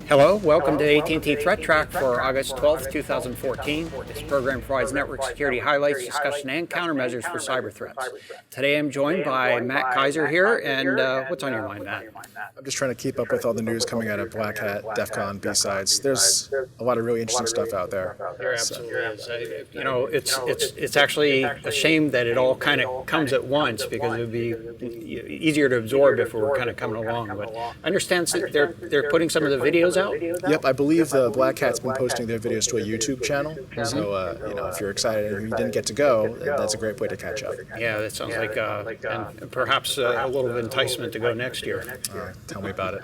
Hello, welcome to AT&T ThreatTraq for August 12th, 2014. This program provides network security highlights, discussion, and countermeasures for cyber threats. Today I'm joined by Matt Kaiser here, and what's on your mind, Matt? I'm just trying to keep up with all the news coming out of Black Hat, DEF CON, B-Sides. There's a lot of really interesting stuff out there. There absolutely is. You know, it's actually a shame that it all kind of comes at once, because it would be easier to absorb if we were kind of coming along. But I understand they're putting some of the videos out? Yep, I believe the Black Hat's been posting their videos to a YouTube channel. So, if you're excited and you didn't get to go, that's a great way to catch up. Yeah, that sounds like and perhaps a little bit of enticement to go next year. Tell me about it.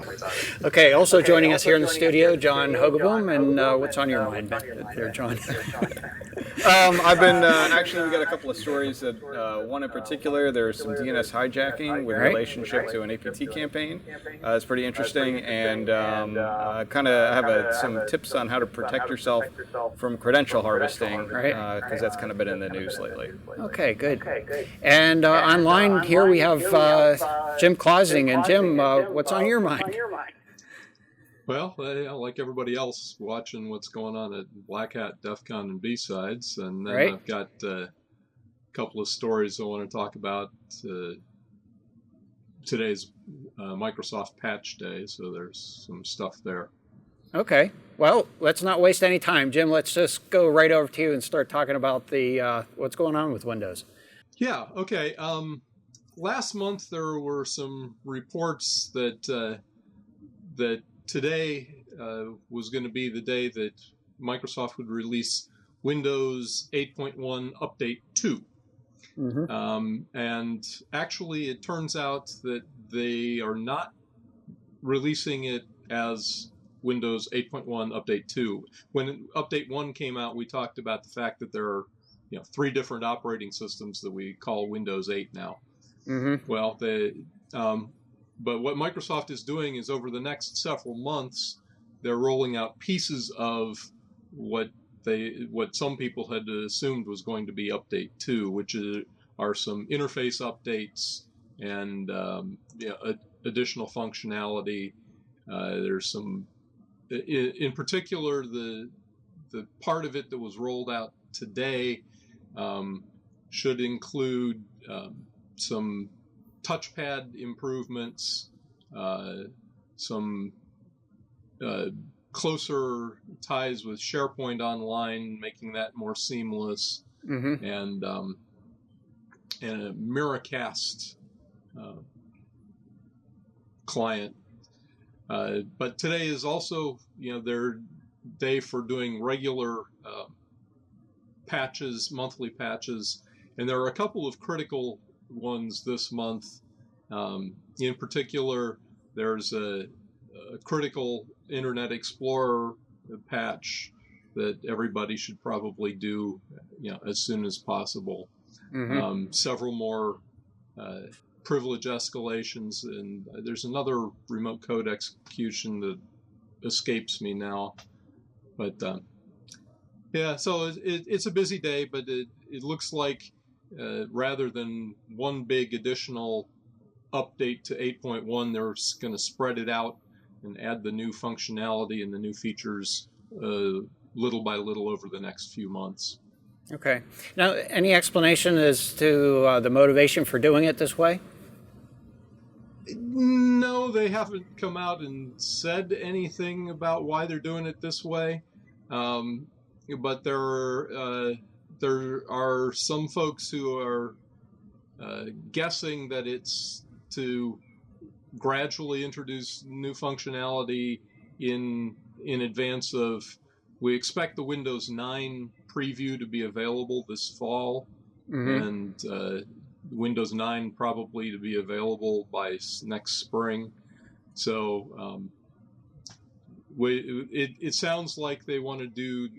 Okay, also joining us here in the studio, John Hogoboom, and what's on your mind there, John? I've been, actually we got a couple of stories that, one in particular, there's some DNS hijacking with relationship to an APT campaign. It's pretty interesting, and kind of have some tips on how to protect yourself from credential harvesting, because that's kind of been in the news lately. Okay, good. And online here we have Jim Clausing, and Jim, what's on your mind? Well, like everybody else, watching what's going on at Black Hat, DEF CON, and B-Sides, and then I've got a couple of stories I want to talk about. Today's Microsoft Patch Day, so there's some stuff there. Okay. Well, let's not waste any time. Jim, let's just go right over to you and start talking about the what's going on with Windows. Yeah, okay. Last month there were some reports that that today was going to be the day that Microsoft would release Windows 8.1 Update 2. And actually it turns out that they are not releasing it as Windows 8.1 Update 2. When Update 1 came out, we talked about the fact that there are 3 different operating systems that we call Windows 8 now. Well, but what Microsoft is doing is over the next several months, they're rolling out pieces of what some people had assumed was going to be Update 2, which are some interface updates and additional functionality. There's some, in particular, the part of it that was rolled out today should include some touchpad improvements, some closer ties with SharePoint Online, making that more seamless, and a Miracast client. But today is also, their day for doing regular patches, monthly patches, and there are a couple of critical ones this month. In particular, there's a critical Internet Explorer patch that everybody should probably do, as soon as possible. Several more privilege escalations, and there's another remote code execution that escapes me now. But yeah, so it's a busy day, but it looks like rather than one big additional update to 8.1, they're going to spread it out and add the new functionality and the new features little by little over the next few months. Okay. Now, any explanation as to the motivation for doing it this way? No, they haven't come out and said anything about why they're doing it this way. But there are some folks who are guessing that it's to gradually introduce new functionality in advance of. We expect the Windows 9 preview to be available this fall, and Windows 9 probably to be available by next spring. So it sounds like they want to do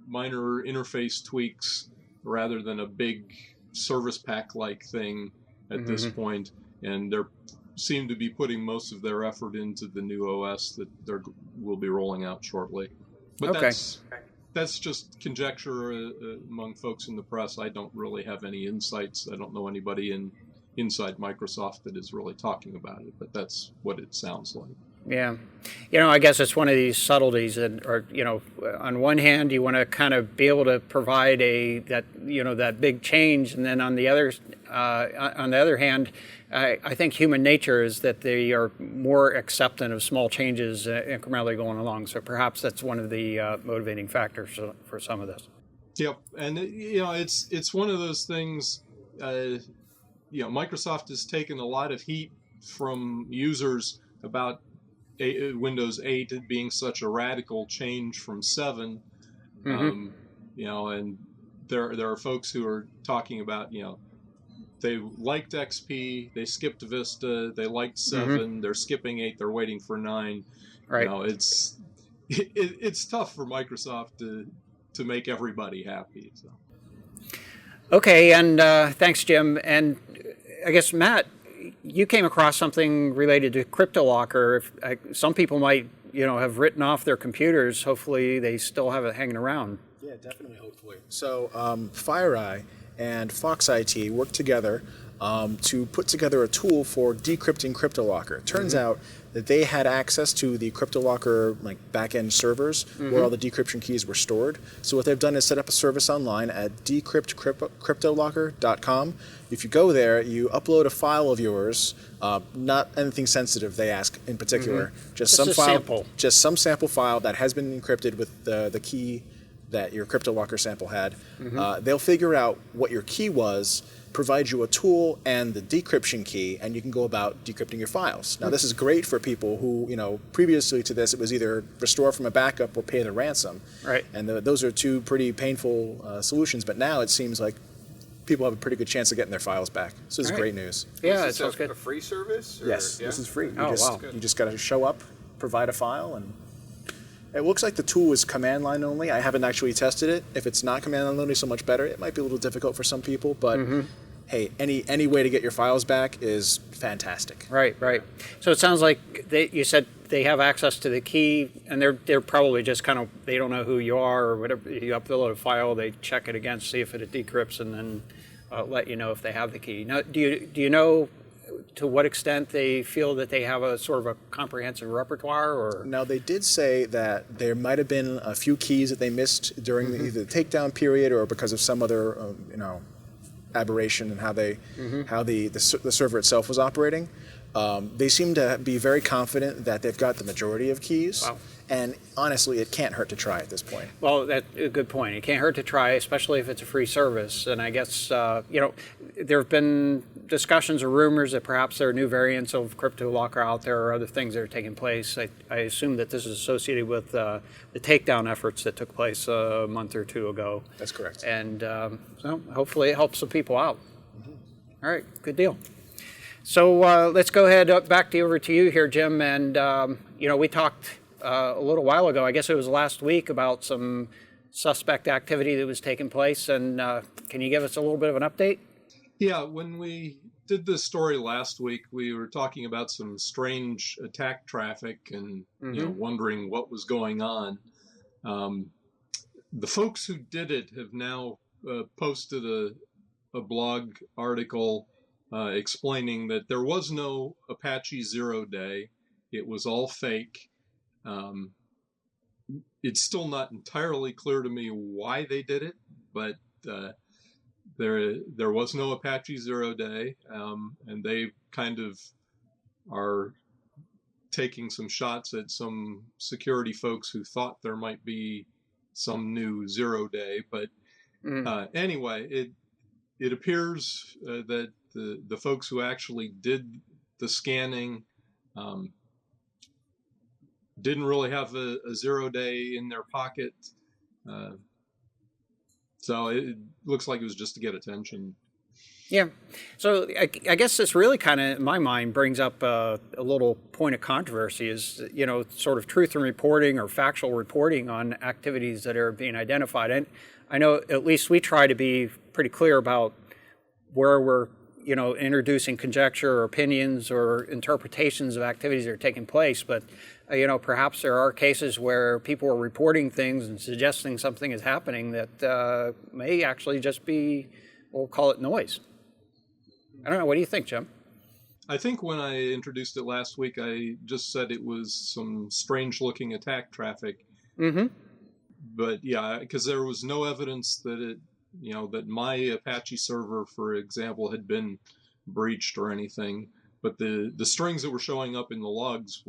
minor interface tweaks rather than a big service pack-like thing at this point, and they seem to be putting most of their effort into the new OS that they will be rolling out shortly. But that's just conjecture among folks in the press. I don't really have any insights. I don't know anybody inside Microsoft that is really talking about it, but that's what it sounds like. Yeah. I guess it's one of these subtleties that, or, on one hand, you want to kind of be able to provide that big change. And then on the other hand, I think human nature is that they are more acceptant of small changes incrementally going along. So perhaps that's one of the motivating factors for some of this. Yep. And, it's one of those things, Microsoft has taken a lot of heat from users about Windows 8 being such a radical change from 7, and there are folks who are talking about, they liked XP, they skipped Vista, they liked 7, they're skipping 8, they're waiting for 9. Right. It's tough for Microsoft to make everybody happy. So. Okay, and thanks, Jim. And I guess, Matt, you came across something related to Cryptolocker. Some people might, have written off their computers. Hopefully, they still have it hanging around. Yeah, definitely, hopefully. So, FireEye and Fox IT worked together to put together a tool for decrypting Cryptolocker. It turns out that they had access to the Cryptolocker back-end servers where all the decryption keys were stored. So what they've done is set up a service online at decryptcryptolocker.com. If you go there, you upload a file of yours, not anything sensitive they ask in particular, just some file, sample. Just some sample file that has been encrypted with the key that your Cryptolocker sample had. They'll figure out what your key was, provide you a tool and the decryption key, and you can go about decrypting your files. Now, this is great for people who, previously to this, it was either restore from a backup or pay the ransom. Right. And those are two pretty painful solutions, but now it seems like people have a pretty good chance of getting their files back. So this is great news. Yeah, Is it sounds this good. a free service? Or? Yes, Yeah? this is free. Oh, wow. You just got to show up, provide a file, and it looks like the tool is command line only. I haven't actually tested it. If it's not command line only, so much better. It might be a little difficult for some people, but hey, any way to get your files back is fantastic. Right. So it sounds like you said they have access to the key, and they're probably just kind of, they don't know who you are or whatever. You upload a file, they check it against, see if it decrypts, and then let you know if they have the key. Now, do you know to what extent they feel that they have a sort of a comprehensive repertoire? Or Now, they did say that there might have been a few keys that they missed during either the takedown period or because of some other, aberration in how the server itself was operating. They seem to be very confident that they've got the majority of keys. Wow. And honestly, it can't hurt to try at this point. Well, that's a good point. It can't hurt to try, especially if it's a free service. And I guess, there have been discussions or rumors that perhaps there are new variants of Cryptolocker out there or other things that are taking place. I assume that this is associated with the takedown efforts that took place a month or two ago. That's correct. And so hopefully it helps some people out. All right, good deal. So let's go ahead back over to you here, Jim. And, we talked a little while ago, I guess it was last week, about some suspect activity that was taking place. And can you give us a little bit of an update? Yeah, when we did this story last week, we were talking about some strange attack traffic and wondering what was going on. The folks who did it have now posted a blog article explaining that there was no Apache 0 day. It was all fake. It's still not entirely clear to me why they did it, but there was no Apache 0 day, and they kind of are taking some shots at some security folks who thought there might be some new 0 day. But anyway, it appears that the folks who actually did the scanning didn't really have a 0 day in their pocket. So it looks like it was just to get attention. Yeah. So I guess this really kind of, in my mind, brings up a little point of controversy is, sort of truth in reporting or factual reporting on activities that are being identified. And I know at least we try to be pretty clear about where we're, introducing conjecture or opinions or interpretations of activities that are taking place. But, perhaps there are cases where people are reporting things and suggesting something is happening that may actually just be, we'll call it noise. I don't know. What do you think, Jim? I think when I introduced it last week, I just said it was some strange-looking attack traffic. Mm-hmm. But yeah, because there was no evidence that that my Apache server, for example, had been breached or anything. But the strings that were showing up in the logs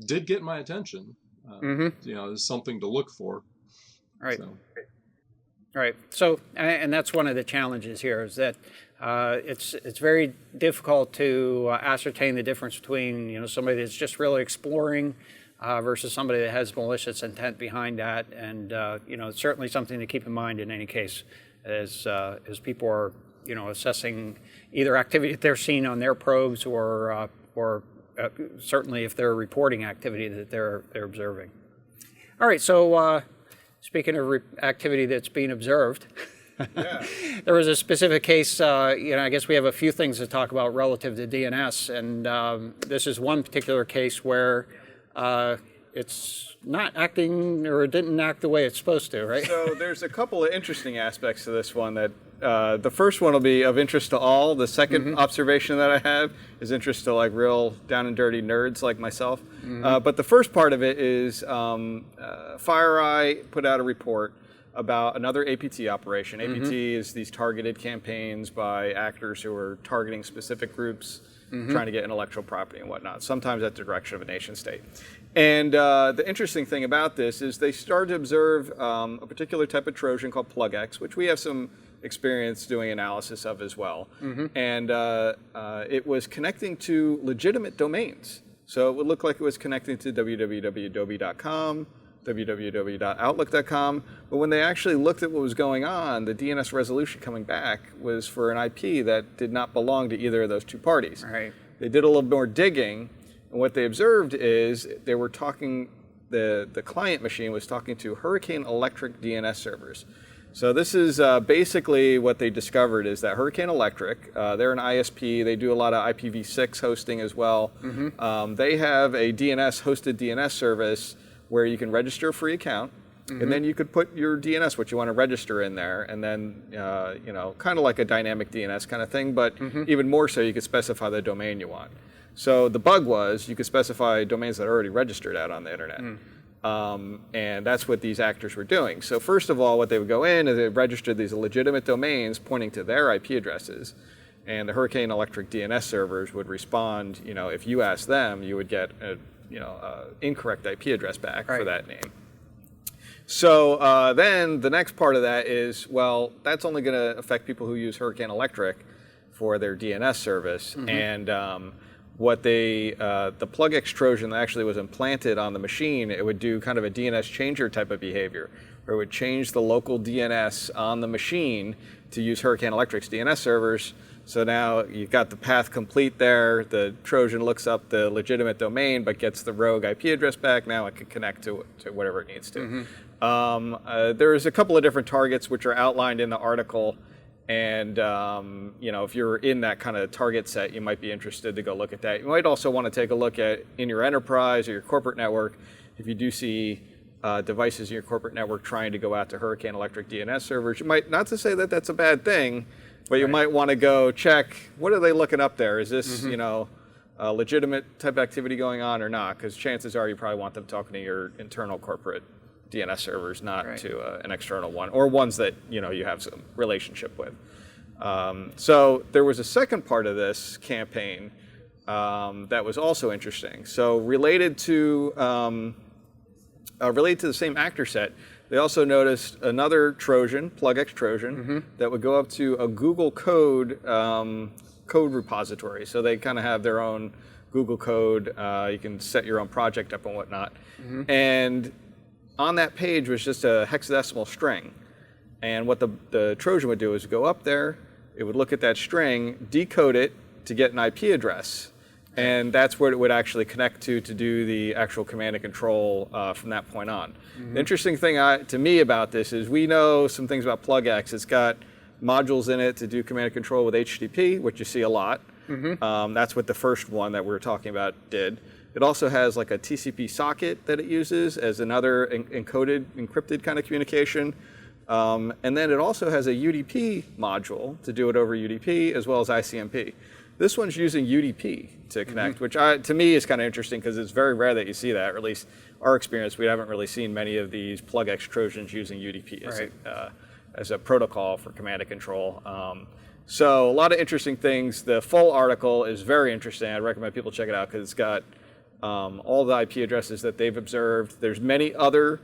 did get my attention. There's something to look for. Right. So. Right. So, and that's one of the challenges here is that it's very difficult to ascertain the difference between somebody that's just really exploring versus somebody that has malicious intent behind that, and it's certainly something to keep in mind in any case as people are assessing either activity that they're seeing on their probes or certainly if they're reporting activity that they're observing. All right. So. Speaking of activity that's being observed, there was a specific case, I guess we have a few things to talk about relative to DNS, and this is one particular case where it's not acting or it didn't act the way it's supposed to, right? So there's a couple of interesting aspects to this one that the first one will be of interest to all. The second observation that I have is interest to like real down and dirty nerds like myself. But the first part of it is FireEye put out a report about another APT operation. APT is these targeted campaigns by actors who are targeting specific groups, trying to get intellectual property and whatnot, sometimes at the direction of a nation state. And the interesting thing about this is they started to observe a particular type of Trojan called PlugX, which we have some experience doing analysis of as well. And it was connecting to legitimate domains. So it would look like it was connecting to www.adobe.com, www.outlook.com, but when they actually looked at what was going on, the DNS resolution coming back was for an IP that did not belong to either of those two parties. Right. They did a little more digging, and what they observed is they were talking, the client machine was talking to Hurricane Electric DNS servers. So this is basically what they discovered is that Hurricane Electric, they're an ISP, they do a lot of IPv6 hosting as well. They have a hosted DNS service where you can register a free account, and then you could put your DNS, what you want to register in there, and then, kind of like a dynamic DNS kind of thing, but even more so, you could specify the domain you want. So the bug was you could specify domains that are already registered out on the internet. And that's what these actors were doing. So first of all, what they would go in is they registered these legitimate domains pointing to their IP addresses, and the Hurricane Electric DNS servers would respond, if you asked them, you would get a incorrect IP address back for that name. So then the next part of that is, well, that's only going to affect people who use Hurricane Electric for their DNS service. And what the PlugX Trojan that actually was implanted on the machine, it would do kind of a DNS changer type of behavior, where it would change the local DNS on the machine to use Hurricane Electric's DNS servers. So now you've got the path complete there. The Trojan looks up the legitimate domain, but gets the rogue IP address back. Now it can connect to whatever it needs to. There's a couple of different targets which are outlined in the article. And, if you're in that kind of target set, you might be interested to go look at that. You might also want to take a look at in your enterprise or your corporate network, if you do see devices in your corporate network trying to go out to Hurricane Electric DNS servers, you might, not to say that that's a bad thing, but you might want to go check, what are they looking up there? Is this, a legitimate type of activity going on or not? Because chances are you probably want them talking to your internal corporate DNS servers, not to an external one, or ones that you have some relationship with. So there was a second part of this campaign that was also interesting. So related to the same actor set, they also noticed another Trojan, PlugX Trojan, that would go up to a Google code repository. So they kind of have their own Google code. You can set your own project up and whatnot. And on that page was just a hexadecimal string. And what the Trojan would do is go up there, it would look at that string, decode it to get an IP address. And that's what it would actually connect to do the actual command and control from that point on. The interesting thing to me about this is we know some things about PlugX. It's got modules in it to do command and control with HTTP, which you see a lot. That's what the first one that we were talking about did. It also has like a TCP socket that it uses as another encrypted kind of communication. And then it also has a UDP module to do it over UDP as well as ICMP. This one's using UDP to connect, which to me is kind of interesting because it's very rare that you see that, or at least our experience, we haven't really seen many of these plugx Trojans using UDP as a protocol for command and control. So a lot of interesting things. The full article is very interesting. I recommend people check it out because it's got all the IP addresses that they've observed. There's many other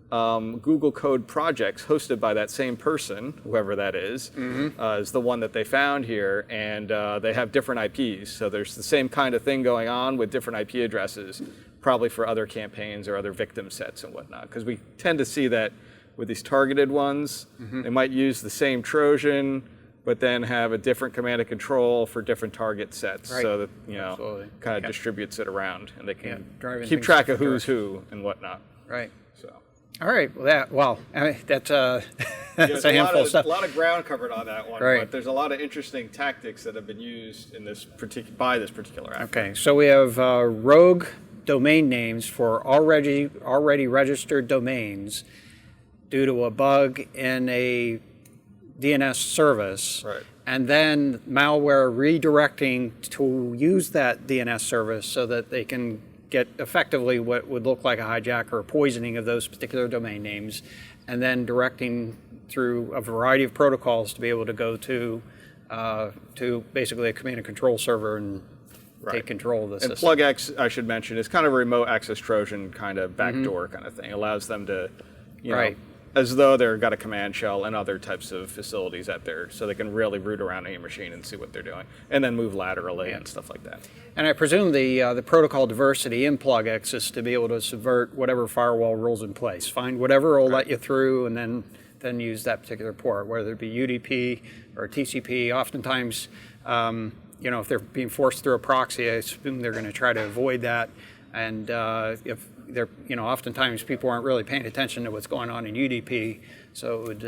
Google code projects hosted by that same person, whoever that is the one that they found here, and they have different IPs. So there's the same kind of thing going on with different IP addresses, probably for other campaigns or other victim sets and whatnot. Because we tend to see that with these targeted ones, they might use the same Trojan, but then have a different command and control for different target sets, so that kind of distributes it around, and they can keep track of who's who and whatnot. Right. So. All right. Well, I mean, that's that's a handful of stuff. A lot of ground covered on that one, right. But there's a lot of interesting tactics that have been used in this by this particular effort. Okay. So we have rogue domain names for already registered domains due to a bug in a DNS service, and then malware redirecting to use that DNS service so that they can get effectively what would look like a hijack or a poisoning of those particular domain names, and then directing through a variety of protocols to be able to go to basically a command and control server and take control of the system. And plugx, I should mention, is kind of a remote access Trojan kind of backdoor kind of thing. It allows them to, you know, as though they've got a command shell and other types of facilities out there, so they can really root around any machine and see what they're doing, and then move laterally and stuff like that. And I presume the protocol diversity in plugx is to be able to subvert whatever firewall rules in place. Find whatever will let you through, and then use that particular port, whether it be UDP or TCP. Oftentimes, if they're being forced through a proxy, I assume they're going to try to avoid that. And if they're, oftentimes people aren't really paying attention to what's going on in UDP, so it would,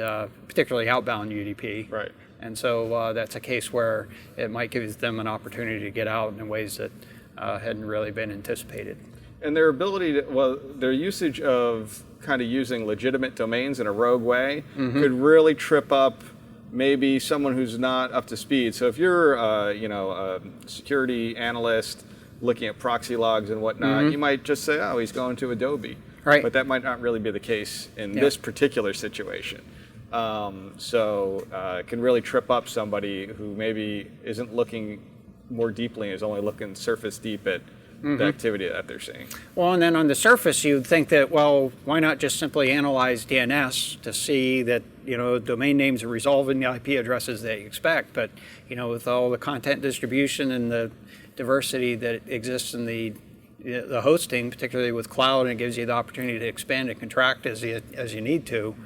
particularly outbound UDP. Right. And so that's a case where it might give them an opportunity to get out in ways that hadn't really been anticipated. And their ability to, their usage of kind of using legitimate domains in a rogue way could really trip up maybe someone who's not up to speed. So if you're, a security analyst looking at proxy logs and whatnot, you might just say, oh, he's going to Adobe. Right. But that might not really be the case in this particular situation. So it can really trip up somebody who maybe isn't looking more deeply and is only looking surface deep at the activity that they're seeing. Well, and then on the surface, you'd think that, well, why not just simply analyze DNS to see that, domain names are resolving the IP addresses that you expect. But, with all the content distribution and the diversity that exists in the hosting, particularly with cloud, and it gives you the opportunity to expand and contract as you need to,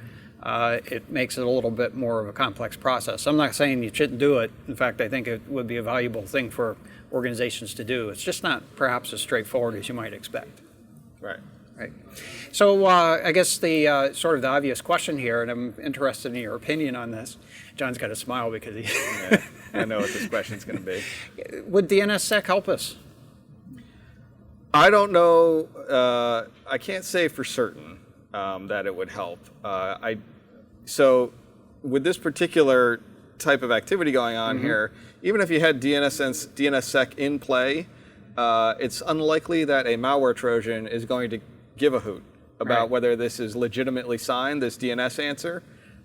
it makes it a little bit more of a complex process. I'm not saying you shouldn't do it. In fact, I think it would be a valuable thing for organizations to do. It's just not perhaps as straightforward as you might expect. Right. Right. So I guess the sort of the obvious question here, and I'm interested in your opinion on this. John's got a smile because he... I know what this question's going to be. Would DNSSEC help us? I don't know. I can't say for certain that it would help. So with this particular type of activity going on here, even if you had DNSSEC in play, it's unlikely that a malware Trojan is going to give a hoot about whether this is legitimately signed, this DNS answer.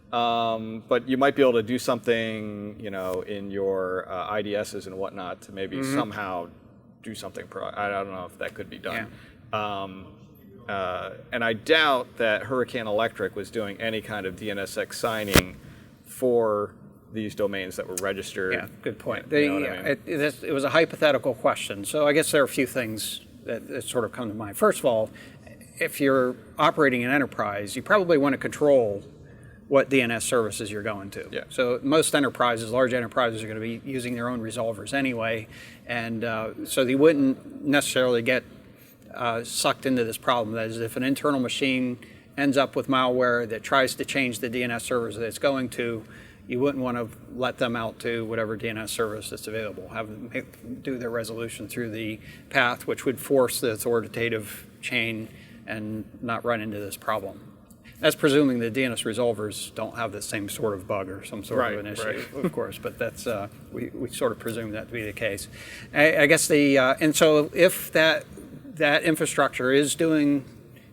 But you might be able to do something, in your IDSs and whatnot to maybe somehow do something. I don't know if that could be done. And I doubt that Hurricane Electric was doing any kind of DNSSEC signing for these domains that were registered. Yeah, good point. You know what I mean? It was a hypothetical question, so I guess there are a few things that sort of come to mind. First of all, if you're operating an enterprise, you probably want to control what DNS services you're going to. Yeah. So most enterprises, large enterprises, are going to be using their own resolvers anyway, and so they wouldn't necessarily get sucked into this problem. That is, if an internal machine ends up with malware that tries to change the DNS servers that it's going to, you wouldn't want to let them out to whatever DNS service that's available. Have them do their resolution through the path, which would force the authoritative chain and not run into this problem. That's presuming the DNS resolvers don't have the same sort of bug or some sort of an issue, of course. But that's we sort of presume that to be the case. I guess and so if that infrastructure is doing,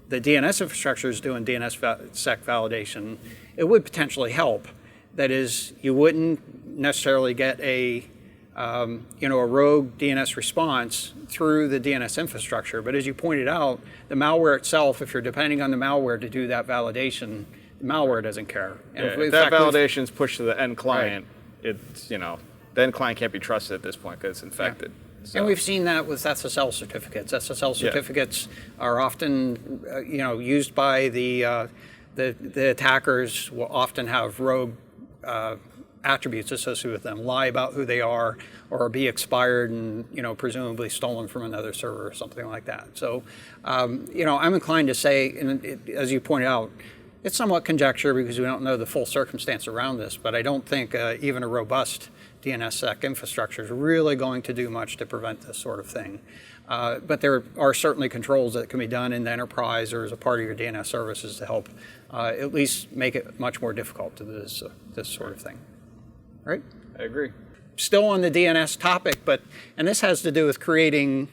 the DNS infrastructure is doing DNSSEC validation, it would potentially help. That is, you wouldn't necessarily get a rogue DNS response through the DNS infrastructure. But as you pointed out, the malware itself, if you're depending on the malware to do that validation, the malware doesn't care. And if that validation is pushed to the end client, it's, the end client can't be trusted at this point because it's infected. Yeah. So. And we've seen that with SSL certificates. SSL certificates are often, used by the attackers. Will often have rogue attributes associated with them, lie about who they are, or be expired and presumably stolen from another server or something like that. So, I'm inclined to say, and as you pointed out, it's somewhat conjecture because we don't know the full circumstance around this. But I don't think even a robust DNSSEC infrastructure is really going to do much to prevent this sort of thing. But there are certainly controls that can be done in the enterprise or as a part of your DNS services to help at least make it much more difficult to do this sort of thing. Right? I agree. Still on the DNS topic, and this has to do with creating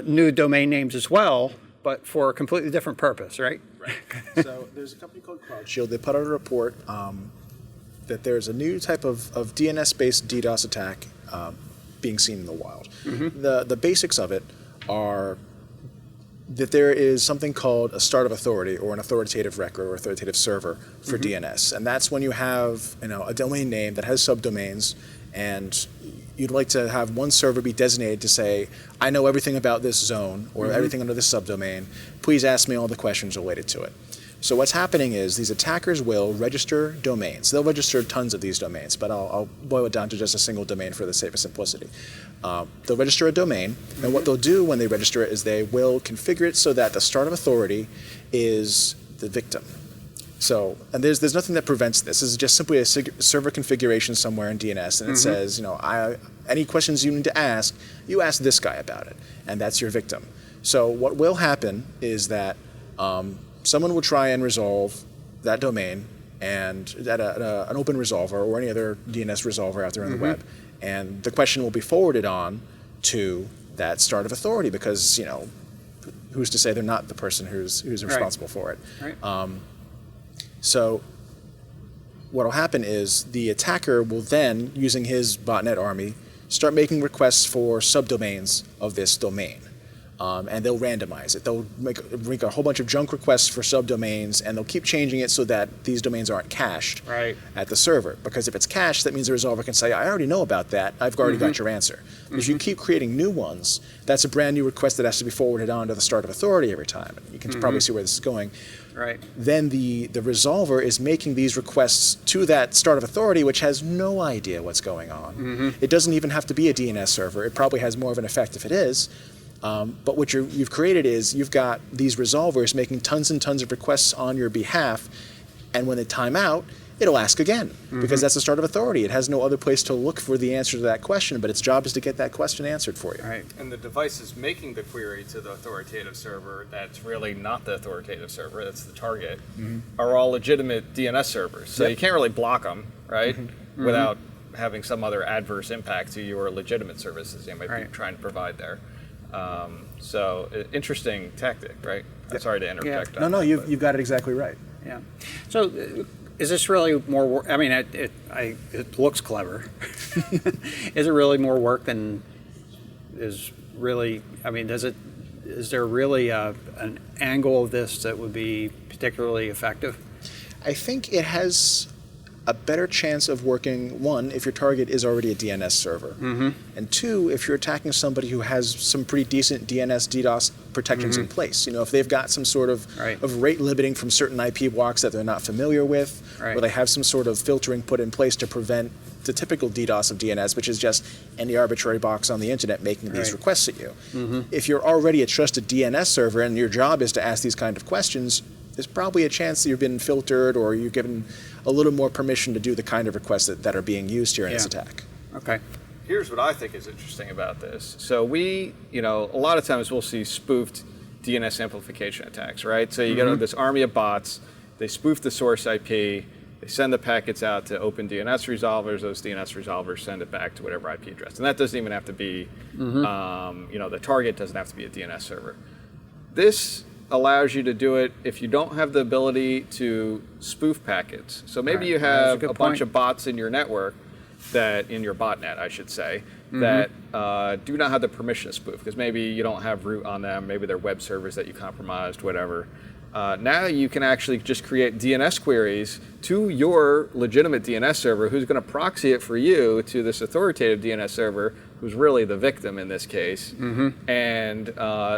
new domain names as well, but for a completely different purpose, right? Right. So there's a company called CloudShield. They put out a report that there's a new type of DNS-based DDoS attack being seen in the wild. Mm-hmm. The basics of it are that there is something called a start of authority or an authoritative record or authoritative server for DNS. And that's when you have a domain name that has subdomains and you'd like to have one server be designated to say, I know everything about this zone or everything under this subdomain. Please ask me all the questions related to it. So what's happening is these attackers will register domains. They'll register tons of these domains, but I'll boil it down to just a single domain for the sake of simplicity. They'll register a domain, and what they'll do when they register it is they will configure it so that the start of authority is the victim. So, and there's nothing that prevents this. This is just simply a server configuration somewhere in DNS, and it says, any questions you need to ask, you ask this guy about it, and that's your victim. So what will happen is that someone will try and resolve that domain and at an open resolver or any other DNS resolver out there on the web, and the question will be forwarded on to that start of authority because who's to say they're not the person who's responsible for it. Right. So what will happen is the attacker will then, using his botnet army, start making requests for subdomains of this domain. And they'll randomize it. They'll make a whole bunch of junk requests for subdomains, and they'll keep changing it so that these domains aren't cached at the server. Because if it's cached, that means the resolver can say, I already know about that. I've already got your answer. If you keep creating new ones, that's a brand new request that has to be forwarded on to the start of authority every time. You can probably see where this is going. Right. Then the resolver is making these requests to that start of authority, which has no idea what's going on. It doesn't even have to be a DNS server. It probably has more of an effect if it is. But what you've created is you've got these resolvers making tons and tons of requests on your behalf, and when they time out, it'll ask again, because that's the start of authority. It has no other place to look for the answer to that question, but its job is to get that question answered for you. Right. And the devices making the query to the authoritative server that's really not the authoritative server, that's the target, are all legitimate DNS servers. So you can't really block them, right, without having some other adverse impact to your legitimate services you might be trying to provide there. So interesting tactic, right? I'm sorry to interject. No, you've got it exactly right. Yeah. So is this really more work? I mean, it looks clever. Is it really more work than is really? I mean, is there really an angle of this that would be particularly effective? I think it has a better chance of working, one, if your target is already a DNS server, and two, if you're attacking somebody who has some pretty decent DNS DDoS protections in place. If they've got some sort of rate limiting from certain IP blocks that they're not familiar with, or they have some sort of filtering put in place to prevent the typical DDoS of DNS, which is just any arbitrary box on the internet making these requests at you. If you're already a trusted DNS server and your job is to ask these kind of questions, there's probably a chance that you've been filtered or you're given a little more permission to do the kind of requests that are being used here in this attack. Okay. Here's what I think is interesting about this. So a lot of times we'll see spoofed DNS amplification attacks, right? So you get this army of bots, they spoof the source IP, they send the packets out to open DNS resolvers, those DNS resolvers send it back to whatever IP address. And that doesn't even have to be, the target doesn't have to be a DNS server. This allows you to do it if you don't have the ability to spoof packets. So maybe you have a bunch of bots in your network, in your botnet, I should say, that do not have the permission to spoof, because maybe you don't have root on them, maybe they're web servers that you compromised, whatever. Now you can actually just create DNS queries to your legitimate DNS server, who's going to proxy it for you to this authoritative DNS server, who's really the victim in this case. And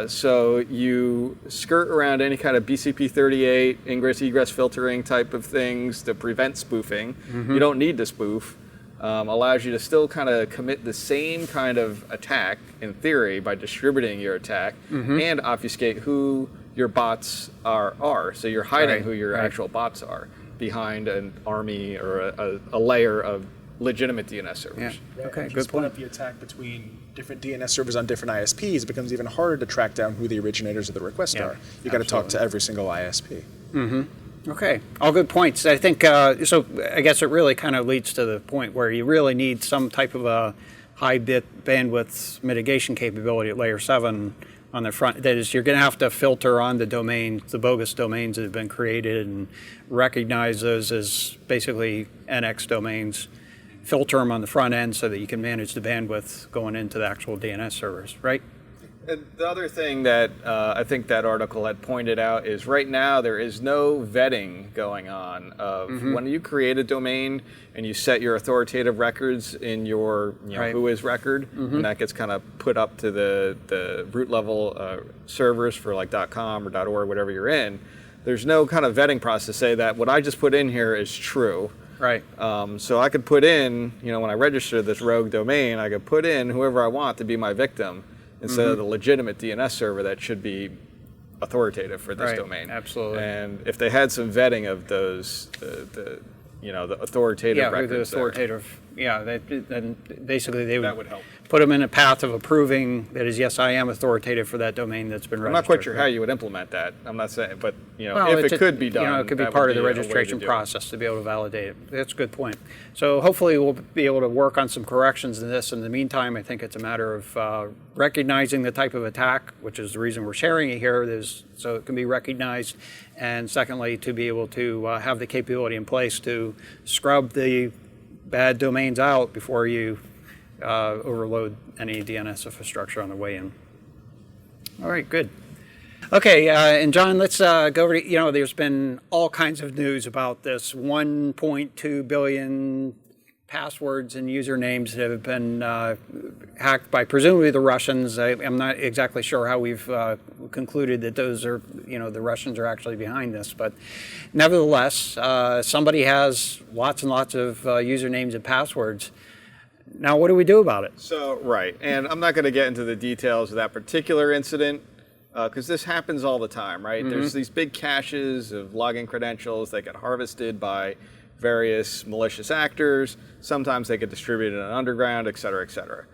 so you skirt around any kind of BCP38, ingress-egress filtering type of things to prevent spoofing. You don't need to spoof. Allows you to still kind of commit the same kind of attack, in theory, by distributing your attack, and obfuscate who your bots are. So you're hiding who your actual bots are behind an army or a layer of legitimate DNS servers. Yeah. Okay, if good you split point. up the attack between different DNS servers on different ISPs, it becomes even harder to track down who the originators of the request are. You got to talk to every single ISP. Okay, all good points. I think, so I guess it really kind of leads to the point where you really need some type of a high bit bandwidth mitigation capability at layer 7 on the front. That is, you're going to have to filter on the domains, the bogus domains that have been created, and recognize those as basically NX domains, filter them on the front end so that you can manage the bandwidth going into the actual DNS servers, right? And the other thing that I think that article had pointed out is right now there is no vetting going on of when you create a domain and you set your authoritative records in your whois record, and that gets kind of put up to the root level servers for like .com or .org, whatever you're in. There's no kind of vetting process to say that what I just put in here is true. Right. So I could put in, when I register this rogue domain, I could put in whoever I want to be my victim, instead of the legitimate DNS server that should be authoritative for this domain. Absolutely. And if they had some vetting of those, the authoritative records. The authoritative. Then basically they that would help. Put them in a path of approving that is, yes, I am authoritative for that domain that's been registered. I'm not quite sure how you would implement that. I'm not saying, but if it could be done, it could be part of the registration process to be able to validate it. That's a good point. So hopefully we'll be able to work on some corrections in this. In the meantime, I think it's a matter of recognizing the type of attack, which is the reason we're sharing it here, so it can be recognized, and secondly, to be able to have the capability in place to scrub the bad domains out before you overload any DNS infrastructure on the way in. All right, good. Okay, and John, let's go over to, there's been all kinds of news about this 1.2 billion passwords and usernames that have been hacked by presumably the Russians. I'm not exactly sure how we've concluded that those are, the Russians are actually behind this, but nevertheless, somebody has lots and lots of usernames and passwords. Now, what do we do about it? So, right, and I'm not going to get into the details of that particular incident, because this happens all the time, right? There's these big caches of login credentials that get harvested by various malicious actors. Sometimes they get distributed in underground, et cetera, et cetera.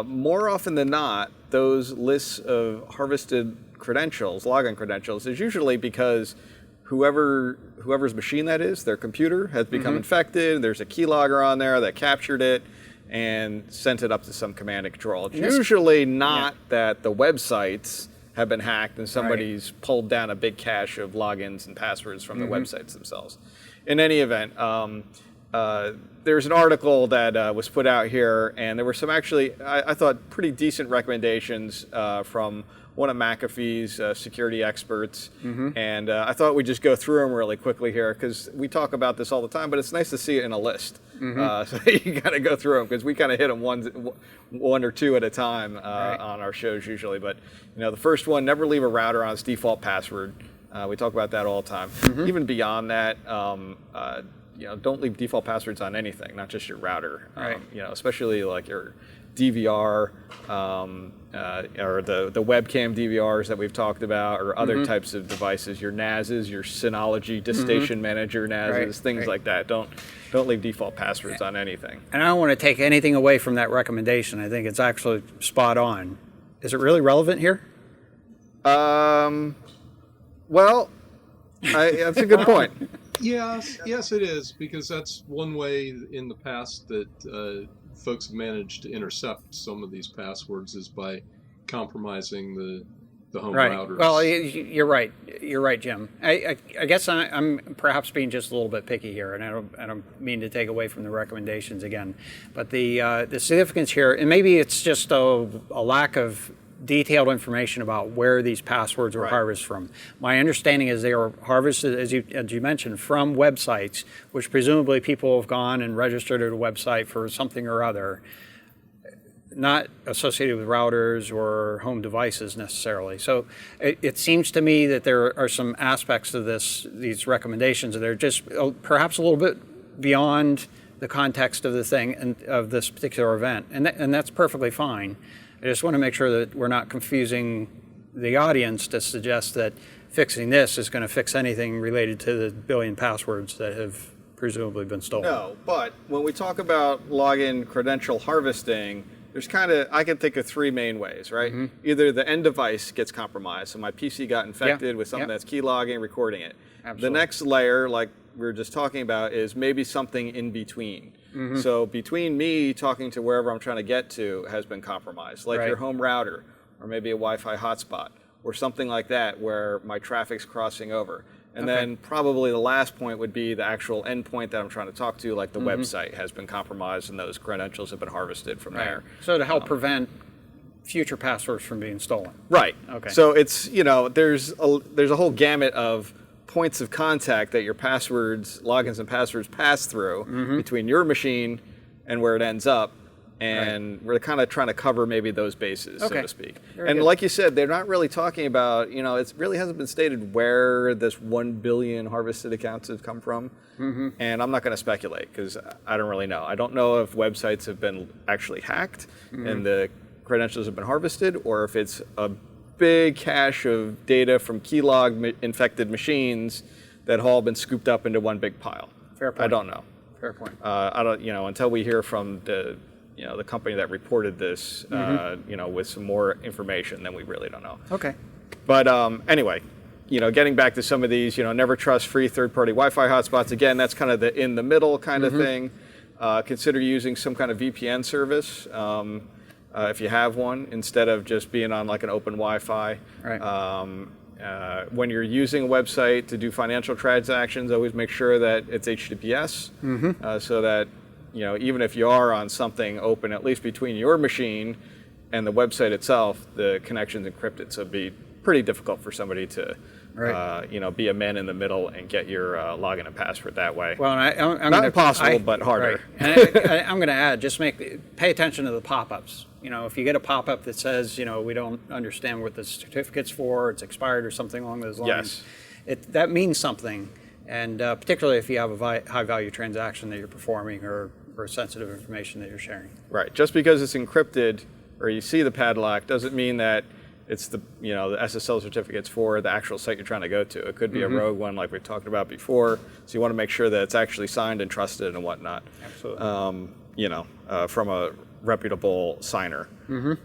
More often than not, those lists of harvested credentials, login credentials, is usually because whoever's machine that is, their computer, has become infected. There's a keylogger on there that captured it and sent it up to some command and control. It's usually not that the websites have been hacked and somebody's pulled down a big cache of logins and passwords from the websites themselves. In any event, there's an article that was put out here, and there were some actually, I thought, pretty decent recommendations from one of McAfee's security experts. And I thought we'd just go through them really quickly here, because we talk about this all the time, but it's nice to see it in a list. So you got to go through them, because we kind of hit them one or two at a time on our shows usually. But the first one, never leave a router on its default password. We talk about that all the time. Even beyond that, don't leave default passwords on anything, not just your router. Especially like your DVR or the webcam DVRs that we've talked about, or other types of devices, your NASs, your Synology Station Manager NASs, things like that. Don't leave default passwords on anything. And I don't want to take anything away from that recommendation. I think it's actually spot on. Is it really relevant here? Well, that's a good point. Yes, it is, because that's one way in the past that folks have managed to intercept some of these passwords is by compromising the home routers. Well, you're right. You're right, Jim. I guess I'm perhaps being just a little bit picky here, and I don't mean to take away from the recommendations again. But the significance here, and maybe it's just a lack of detailed information about where these passwords were harvested from. My understanding is they were harvested, as you mentioned, from websites, which presumably people have gone and registered at a website for something or other, not associated with routers or home devices necessarily. So it seems to me that there are some aspects of these recommendations that are just perhaps a little bit beyond the context of the thing and of this particular event, and that's perfectly fine. I just want to make sure that we're not confusing the audience to suggest that fixing this is going to fix anything related to the billion passwords that have presumably been stolen. No, but when we talk about login credential harvesting, there's I can think of three main ways, right? Mm-hmm. Either the end device gets compromised, so my PC got infected with something that's key logging, recording it. Absolutely. The next layer, like we were just talking about, is maybe something in between. Mm-hmm. So between me talking to wherever I'm trying to get to has been compromised, like your home router, or maybe a Wi-Fi hotspot, or something like that where my traffic's crossing over. And then probably the last point would be the actual endpoint that I'm trying to talk to, like the website has been compromised and those credentials have been harvested from there. So to help prevent future passwords from being stolen. Right. Okay. So it's, there's a whole gamut of points of contact that your passwords, logins and passwords pass through between your machine and where it ends up. And we're kind of trying to cover maybe those bases, so to speak. Very good. Like you said, they're not really talking about, it really hasn't been stated where this 1 billion harvested accounts have come from. Mm-hmm. And I'm not going to speculate because I don't really know. I don't know if websites have been actually hacked and the credentials have been harvested, or if it's a big cache of data from keylog infected machines that have all been scooped up into one big pile. Fair point. I don't know. Fair point. I don't, until we hear from the company that reported this, with some more information, then we really don't know. Okay. But anyway, getting back to some of these, never trust free third-party Wi-Fi hotspots. Again, that's kind of the in the middle kind of thing. Consider using some kind of VPN service if you have one, instead of just being on like an open Wi-Fi. Right. When you're using a website to do financial transactions, always make sure that it's HTTPS, so that even if you are on something open, at least between your machine and the website itself, the connection's encrypted. So it'd be pretty difficult for somebody to, be a man in the middle and get your login and password that way. Well, I'm not impossible, but harder. Right. And I'm going to add, just pay attention to the pop-ups. If you get a pop-up that says, we don't understand what the certificate's for, it's expired or something along those lines, that means something. And particularly if you have a high-value transaction that you're performing or sensitive information that you're sharing. Right. Just because it's encrypted or you see the padlock doesn't mean that it's the SSL certificate's for the actual site you're trying to go to. It could be a rogue one like we talked about before. So you want to make sure that it's actually signed and trusted and whatnot. Absolutely. From a reputable signer. Then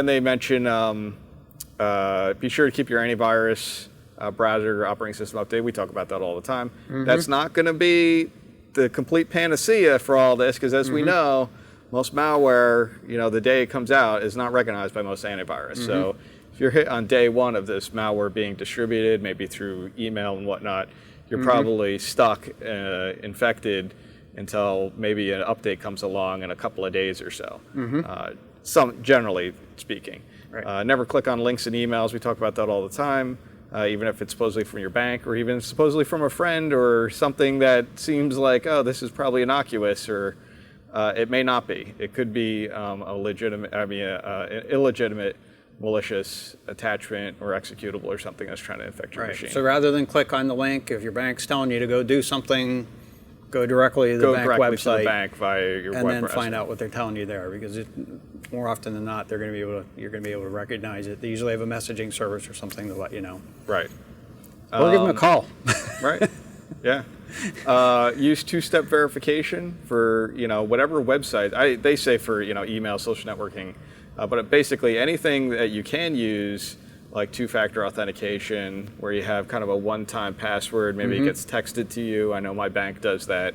they mention be sure to keep your antivirus browser operating system updated. We talk about that all the time. That's not going to be the complete panacea for all this, because as we know, most malware, the day it comes out, is not recognized by most antivirus. So if you're hit on day one of this malware being distributed, maybe through email and whatnot, you're probably stuck, infected, until maybe an update comes along in a couple of days or so. Generally speaking. Right. Never click on links in emails. We talk about that all the time. Even if it's supposedly from your bank, or even supposedly from a friend, or something that seems like, oh, this is probably innocuous, or it may not be. It could be an illegitimate, malicious attachment or executable or something that's trying to infect your machine. So rather than click on the link, if your bank's telling you to go do something, go directly to the bank website, to the bank via your web and then browser. find out what they're telling you there, because more often than not, you're going to be able to recognize it. They usually have a messaging service or something to let you know. Right. Or give them a call. Right. Yeah. Use two-step verification for whatever website. They say for email, social networking, But basically anything that you can use, like two-factor authentication, where you have kind of a one-time password, maybe it gets texted to you. I know my bank does that.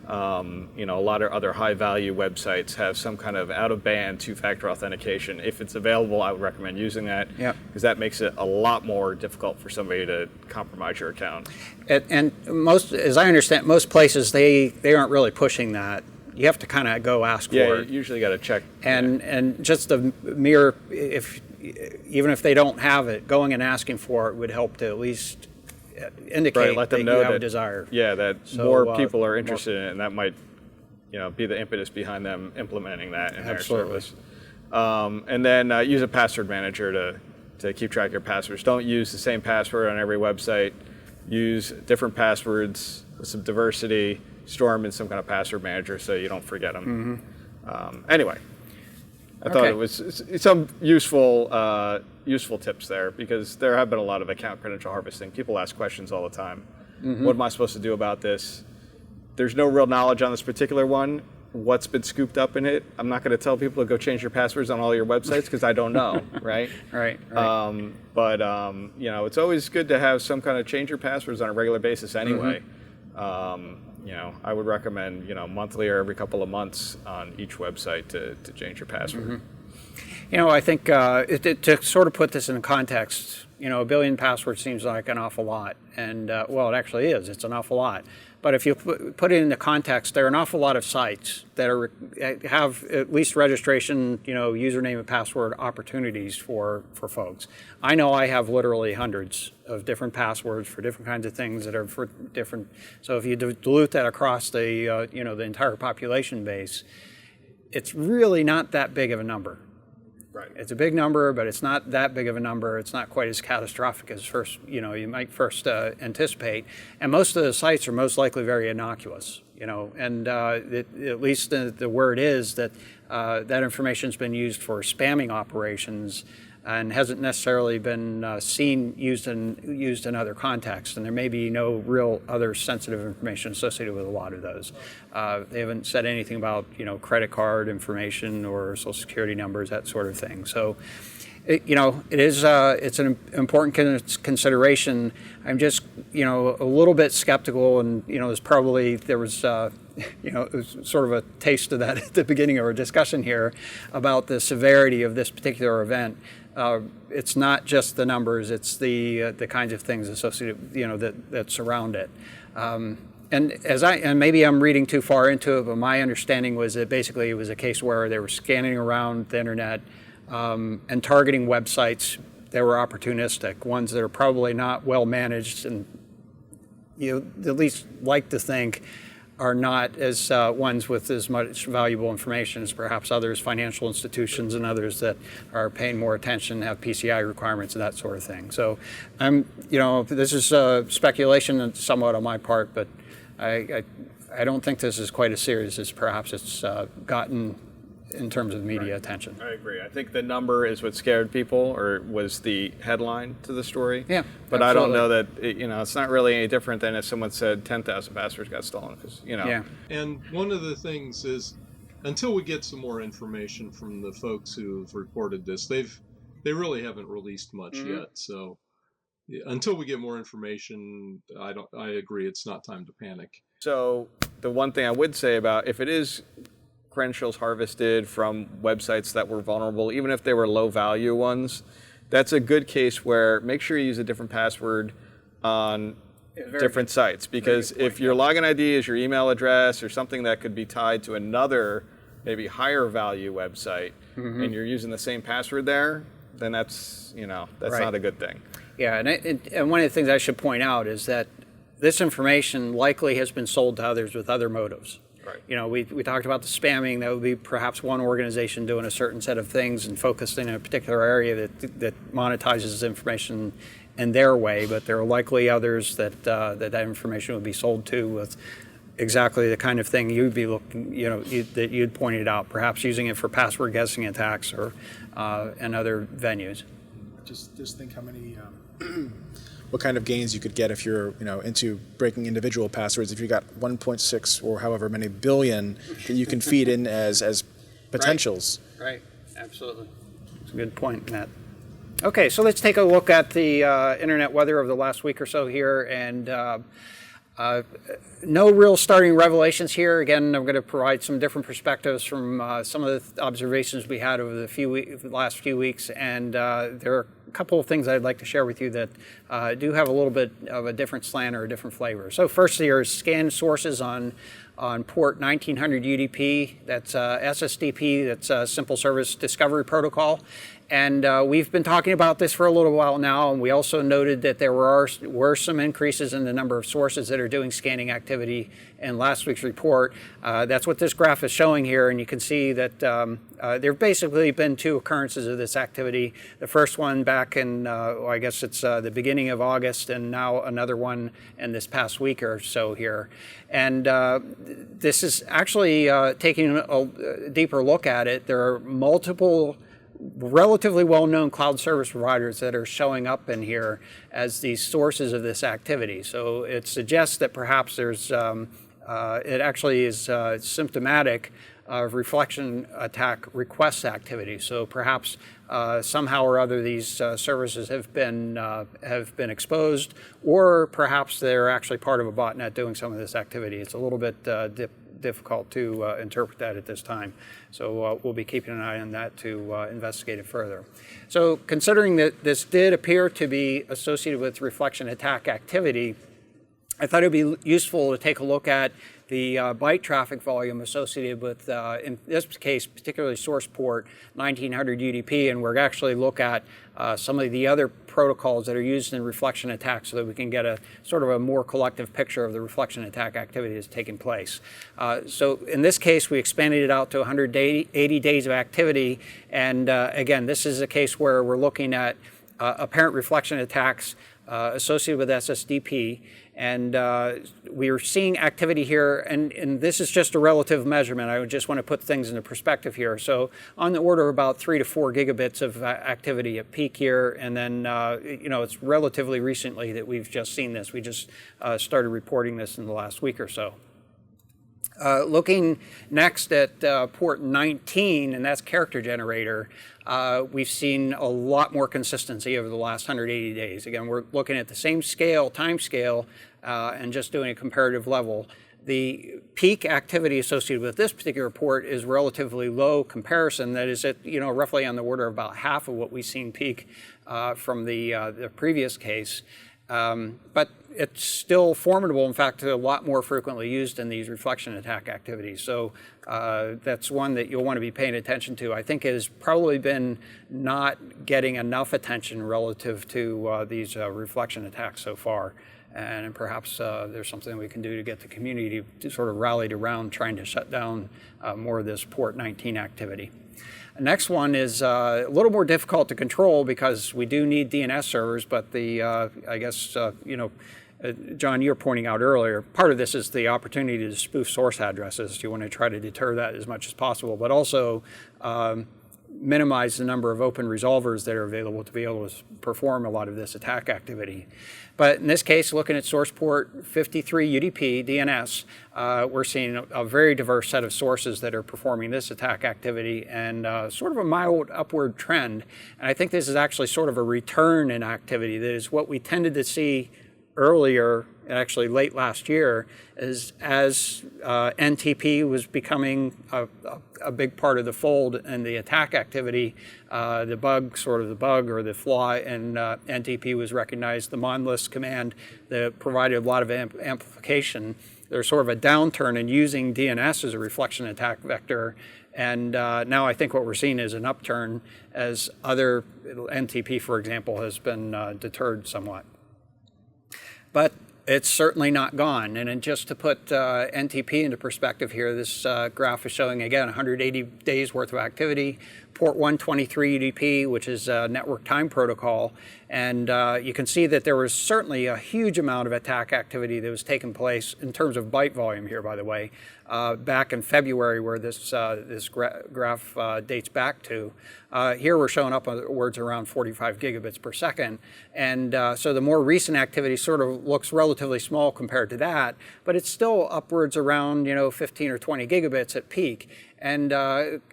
You know, a lot of other high-value websites have some kind of out-of-band two-factor authentication. If it's available, I would recommend using that, because that makes it a lot more difficult for somebody to compromise your account. And most, as I understand, most places they aren't really pushing that. You have to kind of go ask for it. Yeah, you usually got to check. And just the mere, even if they don't have it, going and asking for it would help to at least indicate let them that know you have that, a desire. Yeah, that more people are interested in it, and that might, you know, be the impetus behind them implementing that in their service. And then use a password manager to keep track of your passwords. Don't use the same password on every website. Use different passwords with some diversity. Store them in some kind of password manager so you don't forget them. Anyway, I thought it was some useful tips there, because there have been a lot of account credential harvesting. People ask questions all the time. What am I supposed to do about this? There's no real knowledge on this particular one. What's been scooped up in it? I'm not going to tell people to go change your passwords on all your websites, because I don't know, right? Right. But you know, it's always good to have some kind of change your passwords on a regular basis anyway. You know, I would recommend, you know, monthly or every couple of months on each website to change your password. You know, I think to sort of put this in context, you know, 1 billion passwords seems like an awful lot. And, well, it actually is. It's an awful lot. But if you put it into context, there are an awful lot of sites that have at least registration, you know, username and password opportunities for folks. I know I have literally hundreds of different passwords for different kinds of things that are for different. So if you dilute that across the, you know, the entire population base, it's really not that big of a number. Right. It's a big number, but it's not that big of a number. It's not quite as catastrophic as first, you know, you might first anticipate. And most of the sites are most likely very innocuous, you know, and at least the word is that that information's been used for spamming operations and hasn't necessarily been used in other contexts. And there may be no real other sensitive information associated with a lot of those. They haven't said anything about, you know, credit card information or social security numbers, that sort of thing. So, you know, it's an important consideration. I'm just, you know, a little bit skeptical, and, you know, there was you know, it was sort of a taste of that at the beginning of our discussion here about the severity of this particular event. It's not just the numbers; it's the kinds of things associated, you know, that surround it. And maybe I'm reading too far into it, but my understanding was that basically it was a case where they were scanning around the internet and targeting websites that were opportunistic, ones that are probably not well managed, and you at least like to think are not as ones with as much valuable information as perhaps others, financial institutions and others that are paying more attention, have PCI requirements and that sort of thing. So you know, this is speculation somewhat on my part, but I don't think this is quite as serious as perhaps it's gotten in terms of media attention. I agree. I think the number is what scared people, or was the headline to the story. Yeah, but absolutely. I don't know that you know, it's not really any different than if someone said 10,000 passwords got stolen, because, you know. Yeah. And one of the things is, until we get some more information from the folks who've reported this, they really haven't released much yet. So until we get more information, I agree, it's not time to panic. So the one thing I would say about, if it is credentials harvested from websites that were vulnerable, even if they were low value ones, that's a good case where make sure you use a different password on different sites, because if your login ID is your email address or something that could be tied to another maybe higher value website, and you're using the same password there, then that's, you know, that's not a good thing. Yeah, and one of the things I should point out is that this information likely has been sold to others with other motives. Right. You know, we talked about the spamming. That would be perhaps one organization doing a certain set of things and focused in a particular area that monetizes information in their way, but there are likely others that that information would be sold to with exactly the kind of thing you'd be looking, you know, that you'd pointed out, perhaps using it for password guessing attacks or and other venues. Just think how many, what kind of gains you could get if you're, you know, into breaking individual passwords. If you got 1.6 or however many billion that you can feed in as potentials. Right. Absolutely. a good point, Matt. Okay, so let's take a look at the internet weather of the last week or so here, and no real starting revelations here. Again, I'm going to provide some different perspectives from some of the observations we had over the last few weeks, and there are a couple of things I'd like to share with you that do have a little bit of a different slant or a different flavor. So first, here is scan sources on port 1900 UDP. That's SSDP. That's a Simple Service Discovery Protocol. And we've been talking about this for a little while now, and we also noted that there were some increases in the number of sources that are doing scanning activity in last week's report. That's what this graph is showing here, and you can see that there have basically been two occurrences of this activity. The first one back in, I guess it's the beginning of August, and now another one in this past week or so here. And this is actually taking a deeper look at it. There are multiple relatively well-known cloud service providers that are showing up in here as these sources of this activity. So it suggests that perhaps there's, it actually is symptomatic of reflection attack request activity. So perhaps somehow or other these services have been exposed, or perhaps they're actually part of a botnet doing some of this activity. It's a little bit difficult to interpret that at this time. So we'll be keeping an eye on that to investigate it further. So considering that this did appear to be associated with reflection attack activity, I thought it would be useful to take a look at the byte traffic volume associated with, in this case, particularly source port 1900 UDP, and we're actually look at some of the other protocols that are used in reflection attacks so that we can get a sort of a more collective picture of the reflection attack activity that's taking place. So in this case, we expanded it out to 180 days of activity, and again, this is a case where we're looking at apparent reflection attacks associated with SSDP, and we are seeing activity here, and this is just a relative measurement. I would just want to put things into perspective here. So on the order of about 3 to 4 gigabits of activity at peak here, and then you know, it's relatively recently that we've just seen this. We just started reporting this in the last week or so. Looking next at port 19, and that's character generator, we've seen a lot more consistency over the last 180 days. Again, we're looking at the same scale, time scale, and just doing a comparative level. The peak activity associated with this particular port is relatively low comparison. That is, at, you know, roughly on the order of about half of what we've seen peak from the previous case. But it's still formidable. In fact, a lot more frequently used in these reflection attack activities. So that's one that you'll want to be paying attention to. I think it has probably been not getting enough attention relative to these reflection attacks so far. And perhaps there's something we can do to get the community to sort of rallied around trying to shut down more of this port 19 activity. The next one is a little more difficult to control because we do need DNS servers, but the, I guess, you know, John, you were pointing out earlier, part of this is the opportunity to spoof source addresses. You want to try to deter that as much as possible, but also minimize the number of open resolvers that are available to be able to perform a lot of this attack activity. But in this case, looking at source port 53 UDP DNS, we're seeing a very diverse set of sources that are performing this attack activity, and sort of a mild upward trend. And I think this is actually sort of a return in activity. That is what we tended to see earlier, actually late last year, is as NTP was becoming a big part of the fold and the attack activity, the bug or the flaw in NTP was recognized. The monlist command that provided a lot of amplification. There's sort of a downturn in using DNS as a reflection attack vector. And now I think what we're seeing is an upturn as other NTP, for example, has been deterred somewhat. But it's certainly not gone. And just to put NTP into perspective here, this graph is showing, again, 180 days worth of activity, port 123 UDP, which is a network time protocol. And you can see that there was certainly a huge amount of attack activity that was taking place in terms of byte volume here, by the way, back in February, where this graph dates back to. Here we're showing upwards around 45 gigabits per second. And so the more recent activity sort of looks relatively small compared to that, but it's still upwards around 15 or 20 gigabits at peak. And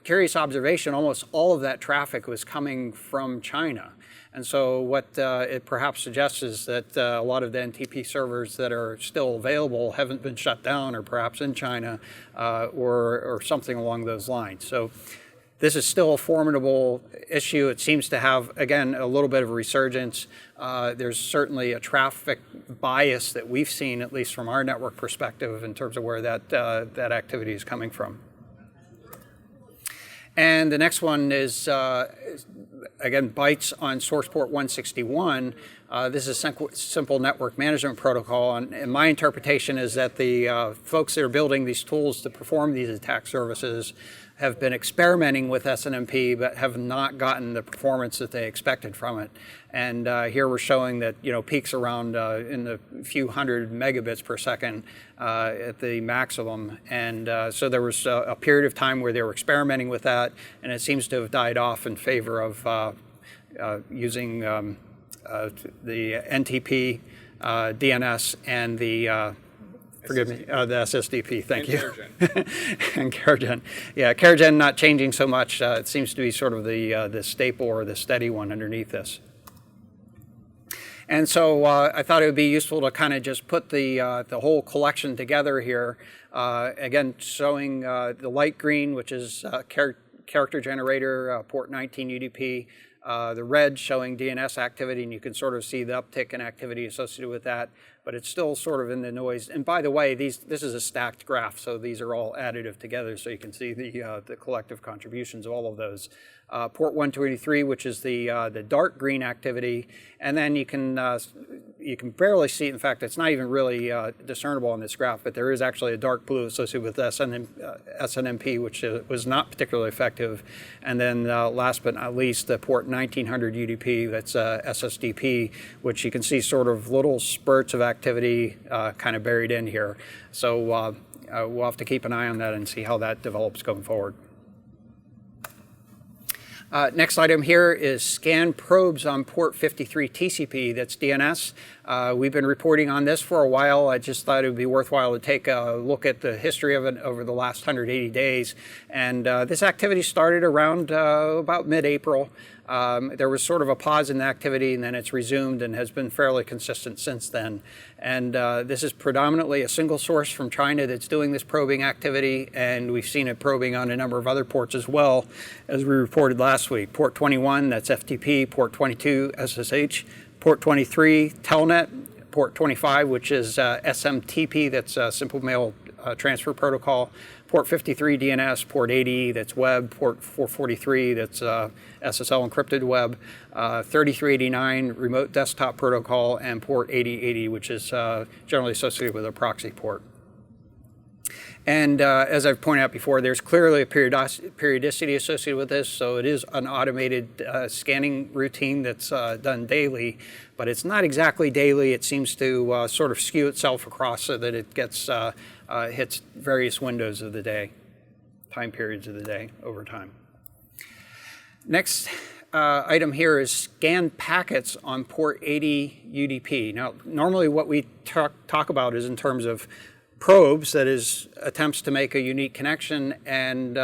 curious observation, almost all of that traffic was coming from China. And so what it perhaps suggests is that a lot of the NTP servers that are still available haven't been shut down, or perhaps in China, or something along those lines. So this is still a formidable issue. It seems to have, again, a little bit of a resurgence. There's certainly a traffic bias that we've seen, at least from our network perspective, in terms of where that activity is coming from. And the next one is, again, bytes on source port 161. This is a simple network management protocol, and my interpretation is that the folks that are building these tools to perform these attack services have been experimenting with SNMP, but have not gotten the performance that they expected from it. And here we're showing that peaks around in the few hundred megabits per second at the maximum. And so there was a period of time where they were experimenting with that, and it seems to have died off in favor of using the NTP, DNS, and the forgive me, the SSDP, thank you. And Caragen. Yeah, Caragen not changing so much. It seems to be sort of the staple or the steady one underneath this. And so I thought it would be useful to kind of just put the whole collection together here. Again, showing the light green, which is character generator, port 19 UDP. The red showing DNS activity, and you can sort of see the uptick in activity associated with that, but it's still sort of in the noise. And by the way, this is a stacked graph, so these are all additive together, so you can see the collective contributions of all of those. Port 123, which is the dark green activity, and then you can barely see. In fact, it's not even really discernible on this graph, but there is actually a dark blue associated with SNMP, which was not particularly effective. And then last but not least, the port 1900 UDP, that's SSDP, which you can see sort of little spurts of activity kind of buried in here. So we'll have to keep an eye on that and see how that develops going forward. Next item here is scan probes on port 53 TCP, that's DNS. We've been reporting on this for a while. I just thought it would be worthwhile to take a look at the history of it over the last 180 days. And this activity started around about mid-April. There was sort of a pause in the activity, and then it's resumed and has been fairly consistent since then. And this is predominantly a single source from China that's doing this probing activity, and we've seen it probing on a number of other ports as well, as we reported last week. Port 21, that's FTP, port 22, SSH, port 23, Telnet, port 25, which is SMTP, that's Simple Mail Transfer Protocol, port 53 DNS, port 80, that's web, port 443, that's SSL encrypted web, 3389 remote desktop protocol, and port 8080, which is generally associated with a proxy port. And as I've pointed out before, there's clearly a periodicity associated with this, so it is an automated scanning routine that's done daily, but it's not exactly daily. It seems to sort of skew itself across so that it gets hits various windows of the day, time periods of the day over time. Next item here is scan packets on port 80 UDP. Now, normally what we talk about is in terms of probes, that is, attempts to make a unique connection, and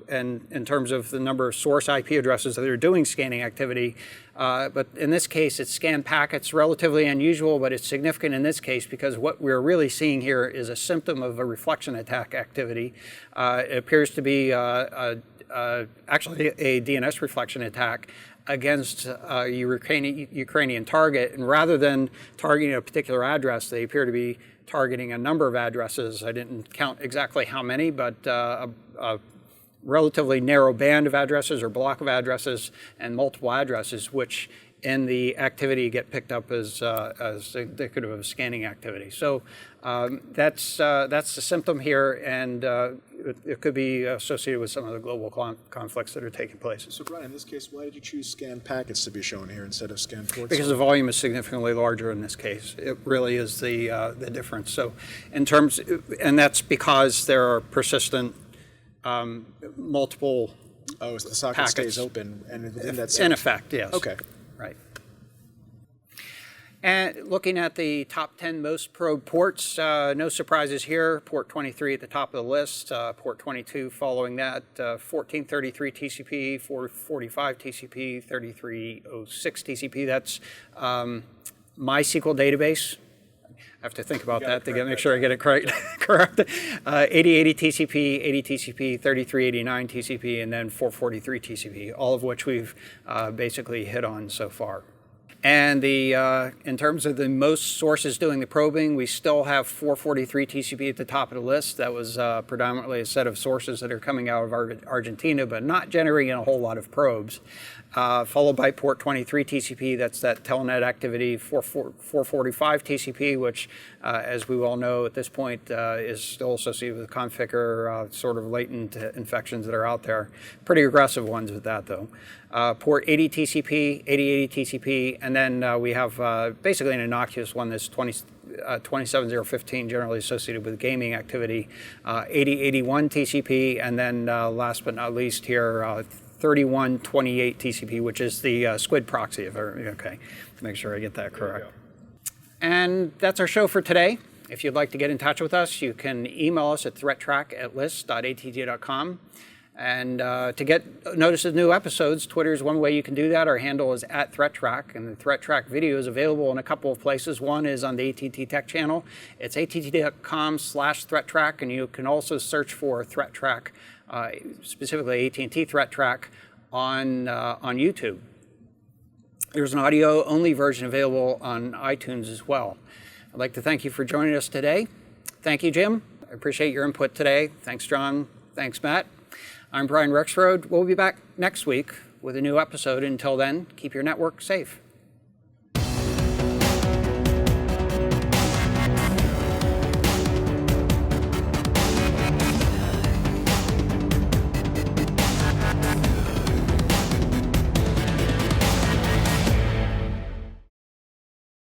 in terms of the number of source IP addresses that are doing scanning activity. But in this case, it's scan packets, relatively unusual, but it's significant in this case because what we're really seeing here is a symptom of a reflection attack activity. It appears to be actually a DNS reflection attack against a Ukrainian target, and rather than targeting a particular address, they appear to be targeting a number of addresses. I didn't count exactly how many, but a relatively narrow band of addresses or block of addresses and multiple addresses, which in the activity get picked up as indicative of scanning activity. So that's the symptom here, and it could be associated with some of the global conflicts that are taking place. So Brian, in this case, why did you choose scanned packets to be shown here instead of scanned ports? Because the volume is significantly larger in this case. It really is the difference. So in terms, and that's because there are persistent multiple Oh, so the socket packets. stays open, and within that In effect, yes. Okay. Right. And looking at the top 10 most probed ports, no surprises here. Port 23 at the top of the list, port 22 following that, 1433 TCP, 445 TCP, 3306 TCP. That's MySQL database. I have to think about that to make sure I get it correct. 8080 TCP, 80 TCP, 3389 TCP, and then 443 TCP, all of which we've basically hit on so far. And in terms of the most sources doing the probing, we still have 443 TCP at the top of the list. That was predominantly a set of sources that are coming out of Argentina, but not generating a whole lot of probes. Followed by port 23 TCP, that's that telnet activity, 445 TCP, which, as we well know at this point, is still associated with configure sort of latent infections that are out there. Pretty aggressive ones with that, though. Port 80 TCP, 8080 TCP, and then we have basically an innocuous one that's 27015, generally associated with gaming activity, 8081 TCP, and then last but not least here, 3128 TCP, which is the squid proxy. Okay, make sure I get that correct. And that's our show for today. If you'd like to get in touch with us, you can email us at threattrack@list.att.com. And to get notice of new episodes, Twitter is one way you can do that. Our handle is @ThreatTraq, and the ThreatTraq video is available in a couple of places. One is on the AT&T Tech channel. It's att.com/ThreatTraq, and you can also search for ThreatTraq, specifically AT&T ThreatTraq, on YouTube. There's an audio-only version available on iTunes as well. I'd like to thank you for joining us today. Thank you, Jim. I appreciate your input today. Thanks, John. Thanks, Matt. I'm Brian Rexroad. We'll be back next week with a new episode. Until then, keep your network safe.